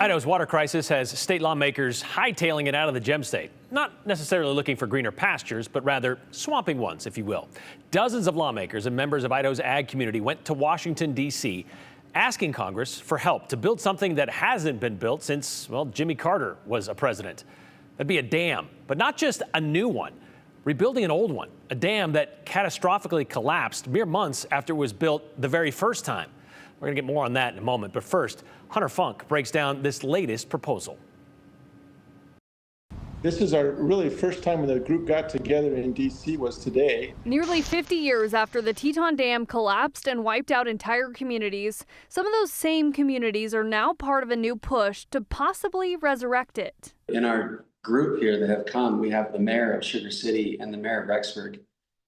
Idaho's water crisis has state lawmakers hightailing it out of the gem state. Not necessarily looking for greener pastures, but rather swamping ones, if you will. Dozens of lawmakers and members of Idaho's ag community went to Washington, D.C., asking Congress for help to build something that hasn't been built since, well, Jimmy Carter was a president. That'd be a dam, but not just a new one. Rebuilding an old one, a dam that catastrophically collapsed mere months after it was built the very first time. We're going to get more on that in a moment, but first, Hunter Funk breaks down this latest proposal. This is our really first time when the group got together in D.C. was today. Nearly 50 years after the Teton Dam collapsed and wiped out entire communities, some of those same communities are now part of a new push to possibly resurrect it. In our group here that have come, we have the mayor of Sugar City and the mayor of Rexburg,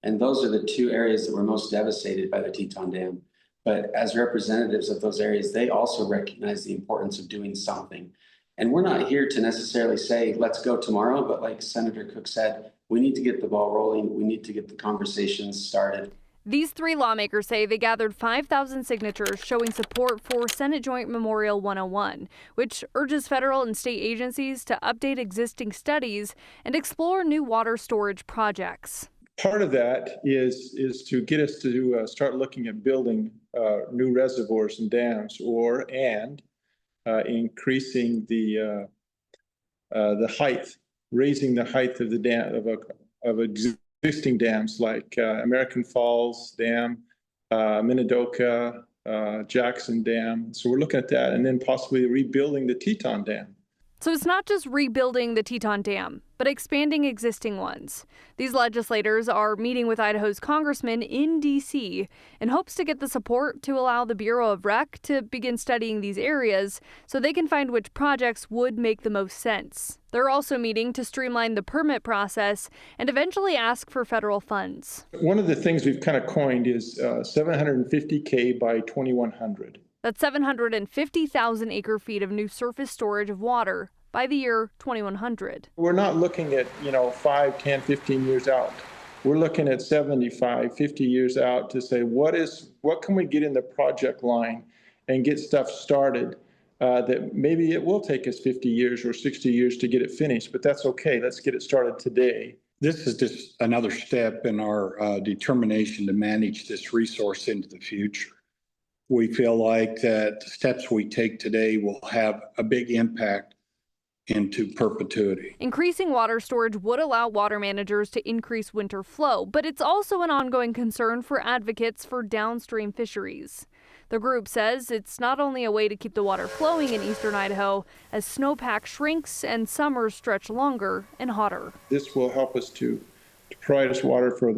and those are the two areas that were most devastated by the Teton Dam. But as representatives of those areas, they also recognize the importance of doing something. And we're not here to necessarily say, let's go tomorrow, but like Senator Cook said, we need to get the ball rolling. We need to get the conversations started. These three lawmakers say they gathered 5,000 signatures showing support for Senate Joint Memorial 101, which urges federal and state agencies to update existing studies and explore new water storage projects. Part of that is to get us to start looking at building new reservoirs and dams, and increasing the height, raising the height of the dam of existing dams like American Falls Dam, Minidoka, Jackson Dam. So we're looking at that, and then possibly rebuilding the Teton Dam. So it's not just rebuilding the Teton Dam, but expanding existing ones. These legislators are meeting with Idaho's congressmen in D.C. in hopes to get the support to allow the Bureau of Rec to begin studying these areas so they can find which projects would make the most sense. They're also meeting to streamline the permit process and eventually ask for federal funds. One of the things we've kind of coined is 750K by 2100. That's 750,000 acre-feet of new surface storage of water by the year 2100. We're not looking at, 5, 10, 15 years out. We're looking at 75, 50 years out to say, what can we get in the project line and get stuff started that maybe it will take us 50 years or 60 years to get it finished, but that's okay. Let's get it started today. This is just another step in our determination to manage this resource into the future. We feel like that the steps we take today will have a big impact into perpetuity. Increasing water storage would allow water managers to increase winter flow, but it's also an ongoing concern for advocates for downstream fisheries. The group says it's not only a way to keep the water flowing in eastern Idaho as snowpack shrinks and summers stretch longer and hotter. This will help us to provide us water for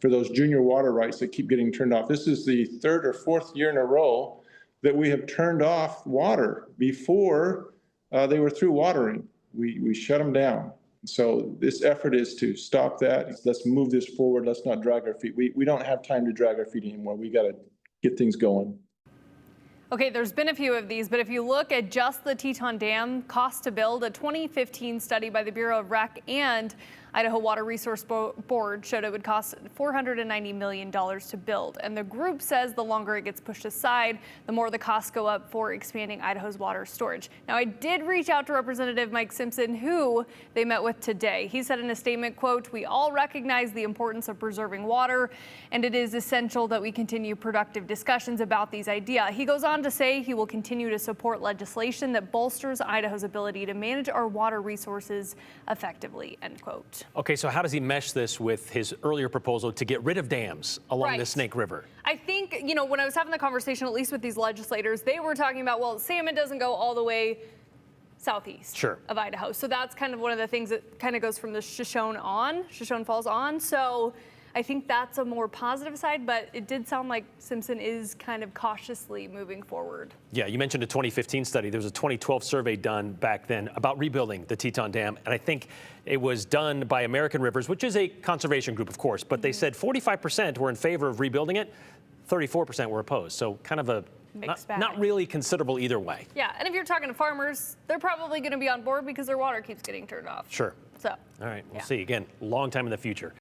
those junior water rights that keep getting turned off. This is the third or fourth year in a row that we have turned off water before they were through watering. We shut them down. So this effort is to stop that. Let's move this forward. Let's not drag our feet. We don't have time to drag our feet anymore. We got to get things going. Okay, there's been a few of these, but if you look at just the Teton Dam cost to build, a 2015 study by the Bureau of Rec and Idaho Water Resource Board showed it would cost $490 million to build. And the group says the longer it gets pushed aside, the more the costs go up for expanding Idaho's water storage. Now, I did reach out to Representative Mike Simpson, who they met with today. He said in a statement, quote, "We all recognize the importance of preserving water, and it is essential that we continue productive discussions about these ideas." He goes on to say he will continue to support legislation that bolsters Idaho's ability to manage our water resources effectively, end quote. Okay, so how does he mesh this with his earlier proposal to get rid of dams along the Snake River? I think, when I was having the conversation, at least with these legislators, they were talking about, well, salmon doesn't go all the way southeast of Idaho. So that's kind of one of the things that kind of goes from the Shoshone Falls on. So I think that's a more positive side, but it did sound like Simpson is kind of cautiously moving forward. Yeah, you mentioned a 2015 study. There was a 2012 survey done back then about rebuilding the Teton Dam, and I think it was done by American Rivers, which is a conservation group, of course, but they said 45% were in favor of rebuilding it, 34% were opposed. So kind of a not really considerable either way. Yeah, and if you're talking to farmers, they're probably going to be on board because their water keeps getting turned off. Sure. So. All right, we'll see. Again, long time in the future.